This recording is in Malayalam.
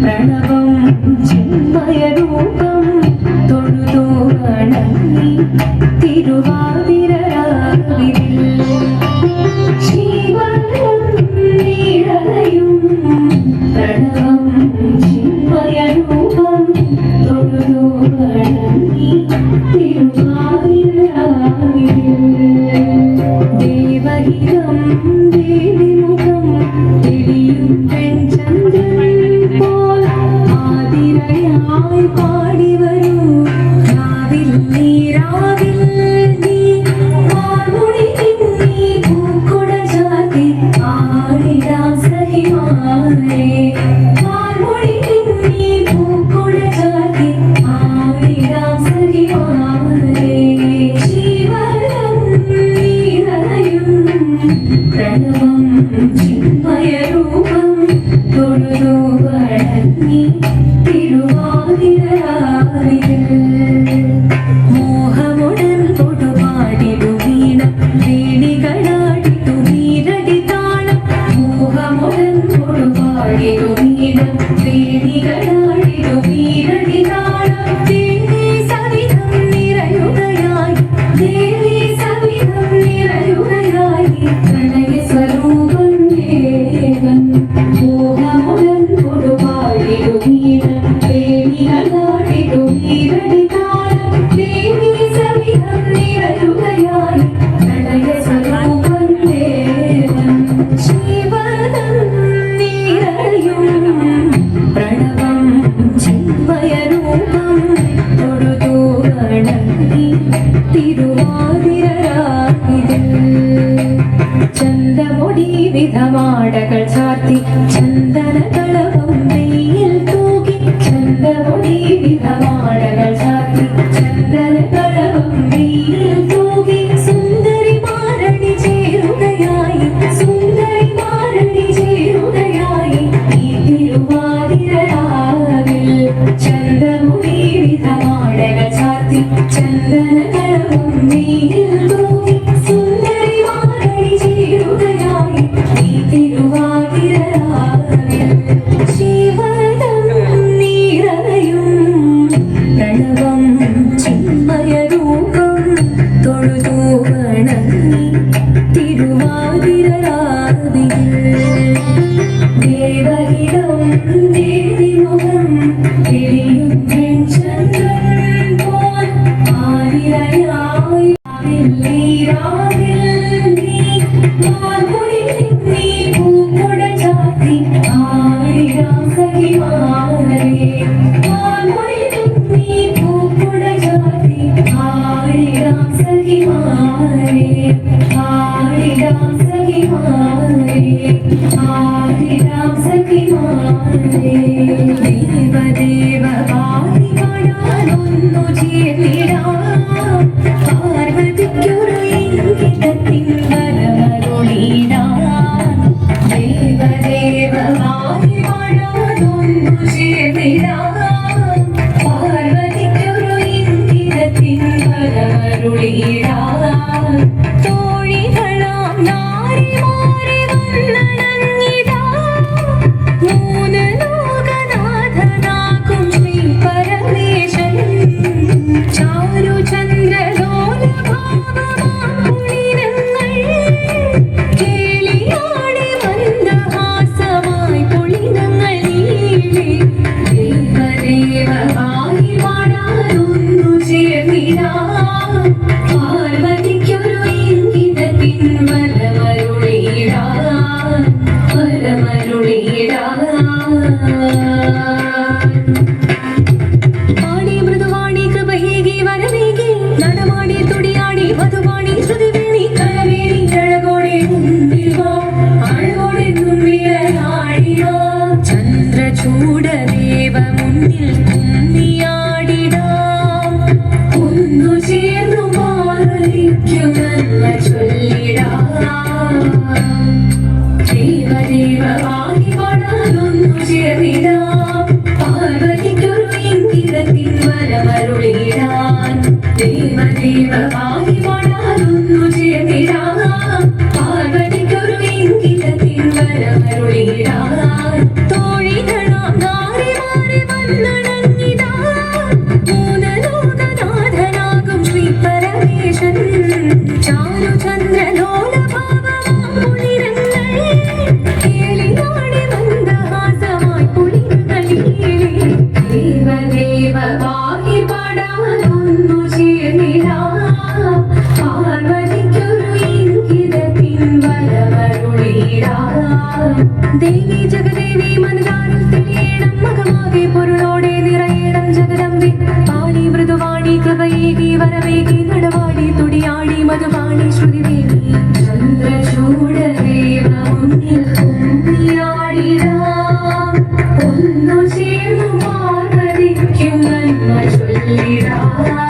പ്രണവം ചിന്മയരൂപം തൊഴുതു വണങ്ങി തിരുവാതിര രാവിൽ ശ്രീവരം നീളയും പ്രണവം ചിന്മയരൂപം തൊഴുതു വണങ്ങി തിരുവാതിര രാവിൽ ദേവഹിതം ദേവിമുഖം തെളിയും പെൺചന്ദ്രൻ പോൽ ആതിരയായി പാടി വരൂ രാവിൽ നീ രാവിൽ നീ വാർമുടി നീ പൂക്കുട ചാത്തി ആടിടാ സഹിമാനേ വാർമുടി നീ പൂക്കുട ചാത്തി ആടിടാ സഹിമാനേ ജീവനം നീളയും പ്രണവം ചിന്മയരൂപം തൊഴുതു വണങ്ങി തിരുവാതിര രാവിൽ മോഹമുടൻ തൊടുപാടിടു വീണ വേണികളാടിടു വീരടി താളം മോഹമുടൻ തൊടുപാടിടു വീണ വേണികളാടിടു വീരടി താളം ദേവി സവിധം നിറയുകയായി ദേവി സവിധം നിറയുകയായി പ്രണയ സ്വരൂപം ദേവൻ മോഹമുടൻ തൊടുപാടിടു വീണ വേണികളാടിടു വീരടി താളം ദേവി സവിധം നിറയുകയായി പ്രണയ സ്വരൂപം ദേവൻ ശിവനം നിറയും പ്രണവം ചിന്മയരൂപം തൊഴുതു വണങ്ങി തിരുവാതിര രാവിൽ ചന്തമൊടി വിധമാടകൾ ചാർത്തി ചന്ദനകളവും വെയിൽ തൂകി ചന്തമൊടി വിധമാടകൾ ചാർത്തി ചന്ദനകളവും വെയിൽ തൂകി സുന്ദരി മാരണി ചേരുകയായി സുന്ദരി മാരണി ചേരുകയായി ഈ തിരുവാതിര രാവിൽ ചന്തമുടി വിധമാടകൾ ചാർത്തി ചന്ദനകളവും വെയിൽ തൂകി സുന്ദരി മാരണി ചേരുകയായി ഈ തിരുവാതിര രാവിൽ ശിവനം നീറയും പ്രണവം ചിന്മയരൂപം തൊഴുതു വണങ്ങി തിരുവാതിര രാവിൽ ദേവഹിതം ദേവിമുഖം തെളിയും പെൺചന്ദ്രൻ പോൽ ആതിരയായി നീ രാവിൽ നീ വാർമുടി നീ പൂക്കുട ചാത്തി ആടിടാ സഹിമാനേ വാർമുടി നീ പൂക്കുട ചാത്തി ആടിടാ സഹിമാനേ ആടിടാ സഹിമാനേ ആടിടാ സഹിമാനേ ദേവദേവ വാരി കാണാനൊന്നു ചേർന്നിടാം പാർവതിക്കൊരു ഇംഗിതത്തിൻ വരമരുളിടാം ദേവദേവ വാരി കാണാനൊന്നു ചേർന്നിടാം പാർവതിക്കൊരു ഇംഗിതത്തിൻ വരമരുളിടാം തോഴികളാം നാരിമാരെ വന്നണഞ്ഞിടാ മൂന്ന് ലോകനാഥനാകും ശ്രീ പരമേശൻ ചാരുചന്ദ്രലോലഭാവമാകുളിരങ്ങൾ കേളിയാടി മന്ദഹാസമായി പൊളിനങ്ങൾ നീളെ ദേവദേവ വാരി പാടാനൊന്നു ചേർന്നിടാം പാർവതിക്കൊരു ഇംഗിതത്തിൻ വരമരുളിടാം വരമരുളിടാം പാടി മൃദുവാണി കൃപഹേകി വരമേകി നടമാടി തുടിയാടി മധുവാണി ശ്രുതിവേണി കരവേണി അഴകോടെ മുന്നിൽ വാ അഴകോടെ മുന്നിലാടിയോ ചന്ദ്രചൂടദേവ മുന്നിൽ കുമ്മിയാടിടാം ഒന്നു ചേർന്നു മാറിക്കുമെന്ന ചൊല്ലിടാം ദേവദേവ വാരി പാടാനൊന്നു ചേർന്നിടാം പാർവതിക്കൊരു ഇംഗിതത്തിൻ വരമരുളിടാൻ ദേവദേവ വാരി പാടാനൊന്നു ചേർന്നിടാം പാർവതിക്കൊരു ഇംഗിതത്തിൻ വരമരുളിടാൻ തോഴികളാം നാരിമാ കേളിനാടി മന്ദഹാസമായി കുളിർകളിയിലെ ദേവദേവ പാഹി പാടാനൊന്നു ചേർന്നിടാം പാർവതിക്കൊരു ഇംഗിതത്തിൻ വരമരുളിടാം ദേവി ജഗദേവി മനതാരിൽ തെളിയണം മകമാകെ പൊരുളോടെ നിറയണം ജഗദമ്പി പാലി മൃദുവാണി കൃപയേകി വരവേകി നടവാടി തുടിയാടി മധുവാണി ശ്രുതിദേവി ചന്ദ്രചൂടദേവ മുന്നിൽ കുമ്മിയാടിടാം ഒന്നു ചേർന്നു പാർവതിക്കും നന്മ ചൊല്ലിടാം